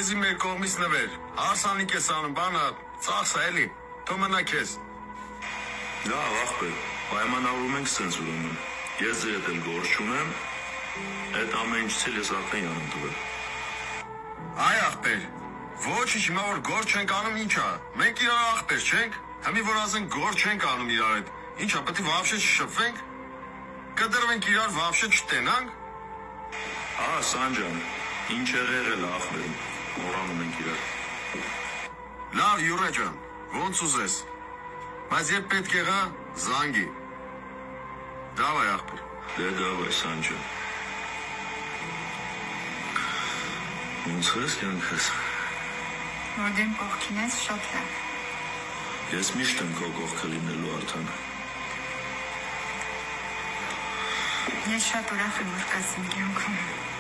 քեզի մեր կողմից նվեր, հարսանիք ես անում, բանը, ծախսա էլի, թո մնա քեզ։ Լավ, աղբեր, պայմանավորում ենք սենց ուրեմն, ես ձեր հետ էլ գործ չունեմ, այդ ամեն ինչից ես արդեն անում տվել։ Այ աղբեր, ոչինչ, հիմա որ գործ չենք անում ինչա, մենք իրար աղբեր չենք, հիմի որ ասենք գործ չենք անում իրար հետ, ինչա, պետք է վավշե չշփվենք, կդրվենք իրար վավշե չտենանք։ Սանջան, ինչ եղել է աղբերում, մոռանում ենք իրար։ Լավ, Յուրա ջան, ոնց ուզես, բայց երբ պետք եղա, զանգի։ Դավայ աղբեր։ Դե դավայ, Սանջան։ Ոնց ես կյանքս։ Որ դեմ կողքին ես շատ լավ։ Ես միշտ եմ քո կողքը լինելու արդեն։ Ես շատ ուրախ եմ, որ կաս իմ կյանքում։